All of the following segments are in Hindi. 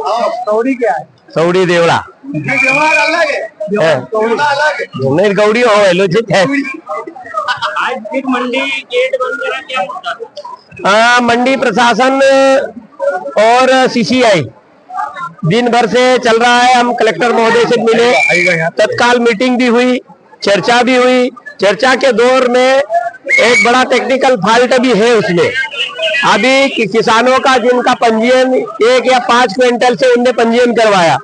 सौड़ी क्या है? सौड़ी देवड़ा अलग है, अलग है। नहीं गौड़ी हो लोचित है। आज फिर मंडी गेट बंद करा, क्या मुद्दा? मंडी प्रशासन और सीसीआई दिन भर से चल रहा है। हम कलेक्टर महोदय से मिले, तत्काल मीटिंग भी हुई, चर्चा भी हुई। चर्चा के दौर में एक बड़ा टेक्निकल फॉल्ट भी है उसमें। अभी किसानों का जिनका पंजीयन 1 या 5 क्विंटल से उनने पंजीयन करवाया,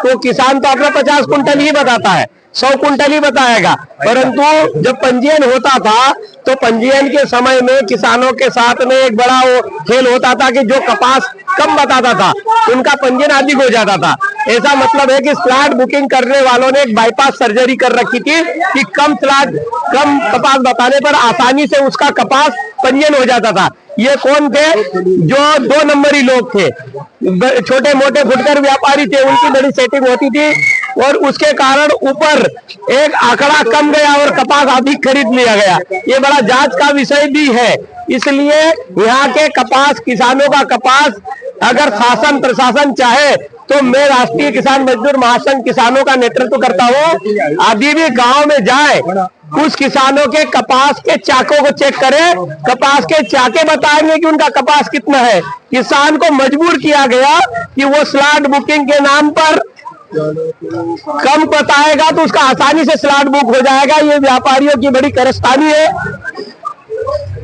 तो किसान तो अपना 50 कुंटल ही बताता है, 100 कुंटल ही बताएगा। परंतु जब पंजीयन होता था तो पंजीयन के समय में किसानों के साथ में एक बड़ा वो खेल होता था कि जो कपास कम बताता था उनका पंजीयन अधिक हो जाता था। ऐसा मतलब है कि स्लॉट बुकिंग करने वालों ने एक बाईपास सर्जरी कर रखी थी कि कम कपास बताने पर आसानी से उसका कपास पंजीयन हो जाता था। ये कौन थे? जो 2 नंबरी लोग थे, छोटे मोटे फुटकर व्यापारी थे, उनकी बड़ी सेटिंग होती थी और उसके कारण ऊपर एक आंकड़ा कम गया और कपास अधिक खरीद लिया गया। ये बड़ा जांच का विषय भी है। इसलिए यहाँ के कपास किसानों का कपास अगर शासन प्रशासन चाहे तो मैं राष्ट्रीय किसान मजदूर महासंघ किसानों का नेतृत्व करता हूँ। अभी भी गांव में जाए, कुछ किसानों के कपास के चाकों को चेक करें, कपास के चाके बताएंगे कि उनका कपास कितना है। किसान को मजबूर किया गया कि वो स्लॉट बुकिंग के नाम पर कम बताएगा तो उसका आसानी से स्लॉट बुक हो जाएगा। ये व्यापारियों की बड़ी कारस्तानी है।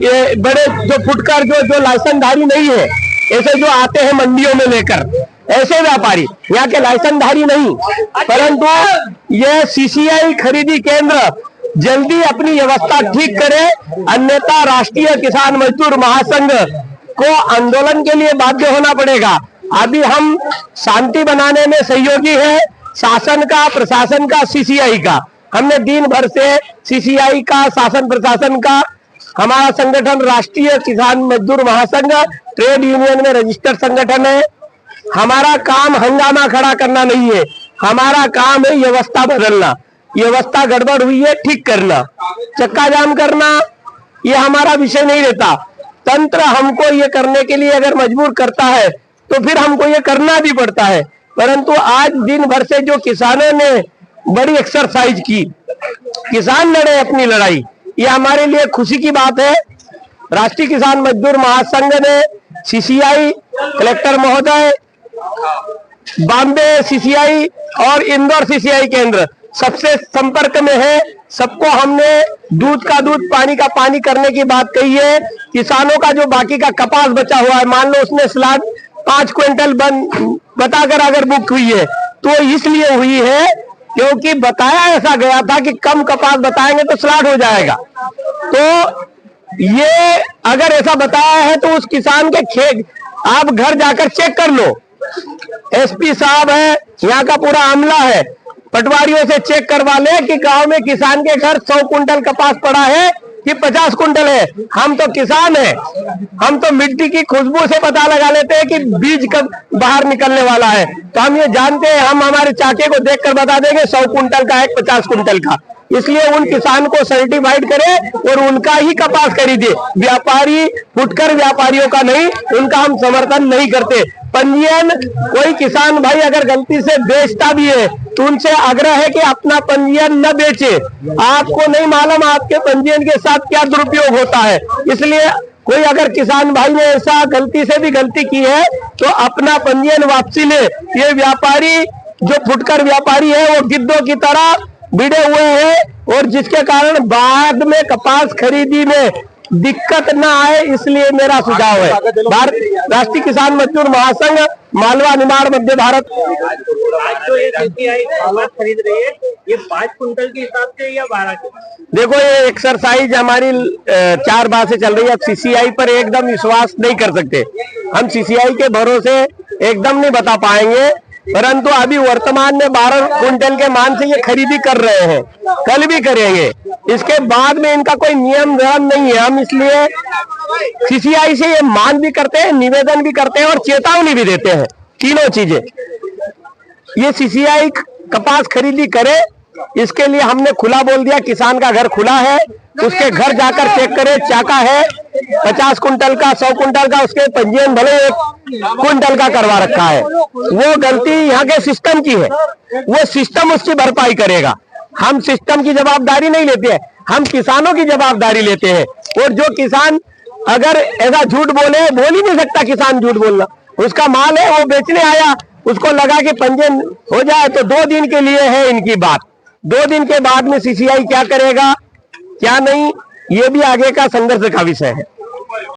ये बड़े जो फुटकर जो लाइसेंसधारी नहीं है, ऐसे जो आते हैं मंडियों में लेकर, ऐसे व्यापारी यहाँ के लाइसेंसधारी नहीं। परंतु ये सीसीआई खरीदी केंद्र जल्दी अपनी व्यवस्था ठीक करे, अन्यथा राष्ट्रीय किसान मजदूर महासंघ को आंदोलन के लिए बाध्य होना पड़ेगा। अभी हम शांति बनाने में सहयोगी है, शासन का, प्रशासन का, सीसीआई का। हमने दिन भर से सीसीआई का, शासन प्रशासन का, हमारा संगठन राष्ट्रीय किसान मजदूर महासंघ ट्रेड यूनियन में रजिस्टर्ड संगठन है। हमारा काम हंगामा खड़ा करना नहीं है, हमारा काम है व्यवस्था बदलना। व्यवस्था गड़बड़ हुई है ठीक करना, चक्का जाम करना ये हमारा विषय नहीं रहता। तंत्र हमको ये करने के लिए अगर मजबूर करता है तो फिर हमको ये करना भी पड़ता है। परंतु आज दिन भर से जो किसानों ने बड़ी एक्सरसाइज की, किसान लड़े अपनी लड़ाई, ये हमारे लिए खुशी की बात है। राष्ट्रीय किसान मजदूर महासंघ ने सीसीआई, कलेक्टर महोदय, बॉम्बे सीसीआई और इंदौर सीसीआई केंद्र सबसे संपर्क में है। सबको हमने दूध का दूध, पानी का पानी करने की बात कही है। किसानों का जो बाकी का कपास बचा हुआ है, मान लो उसने स्लॉट 5 क्विंटल बताकर अगर बुक हुई है तो इसलिए हुई है क्योंकि बताया ऐसा गया था कि कम कपास बताएंगे तो स्लॉट हो जाएगा। तो ये अगर ऐसा बताया है तो उस किसान के खेत आप घर जाकर चेक कर लो। एसपी साहब है, यहाँ का पूरा अमला है, पटवारियों से चेक करवा ले कि गांव में किसान के घर 100 कुंटल कपास पड़ा है कि 50 कुंटल है। हम तो किसान हैं, हम तो मिट्टी की खुशबू से पता लगा लेते हैं कि बीज कब बाहर निकलने वाला है। तो हम ये जानते हैं, हम हमारे चाके को देखकर बता देंगे 100 कुंटल का है, 50 कुंटल का। इसलिए उन किसान को सर्टिफाइड करे और उनका ही कपास खरीदे। व्यापारी फुटकर व्यापारियों का नहीं, उनका हम समर्थन नहीं करते। पंजीयन कोई किसान भाई अगर गलती से बेचता भी है तो उनसे आग्रह है कि अपना पंजीयन न बेचे। आपको नहीं मालूम आपके पंजीयन के साथ क्या दुरुपयोग होता है। इसलिए कोई अगर किसान भाई ने ऐसा गलती से भी गलती की है तो अपना पंजीयन वापसी ले। ये व्यापारी जो फुटकर व्यापारी है वो गिद्धों की तरह भिड़े हुए हैं और जिसके कारण बाद में कपास खरीदी में दिक्कत ना आए, इसलिए मेरा सुझाव है। भारत राष्ट्रीय किसान मजदूर महासंघ, मालवा निमाड़, मध्य भारत। आज जो ये सीसीआई कपास खरीद रही है, ये 5 कुंटल के हिसाब से या 12 के? देखो ये एक्सरसाइज हमारी 4 बार से चल रही है। अब सीसीआई पर एकदम विश्वास नहीं कर सकते हम, सीसीआई के भरोसे एकदम नहीं बता पाएंगे। परंतु अभी वर्तमान में 12 कुंटल के मान से ये खरीदी कर रहे हैं, कल भी करेंगे। इसके बाद में इनका कोई नियम धर्म नहीं है। हम इसलिए सीसीआई से ये मांग भी करते हैं, निवेदन भी करते हैं और चेतावनी भी देते हैं, तीनों चीजें। ये सीसीआई कपास खरीदी करे, इसके लिए हमने खुला बोल दिया, किसान का घर खुला है। उसके घर जाकर चेक करे, चाका है 50 कुंटल का, 100 कुंटल का, उसके पंजीयन भले 1 कुंटल का करवा रखा है। वो गलती यहाँ के सिस्टम की है, वो सिस्टम उसकी भरपाई करेगा। हम सिस्टम की जवाबदारी नहीं लेते हैं, हम किसानों की जवाबदारी लेते हैं। और जो किसान अगर ऐसा झूठ बोले, बोल ही नहीं सकता किसान झूठ बोलना, उसका माल है वो बेचने आया, उसको लगा कि पंजीयन हो जाए तो 2 दिन के लिए है इनकी बात। 2 दिन के बाद में सीसीआई क्या करेगा क्या नहीं, ये भी आगे का संघर्ष का विषय है।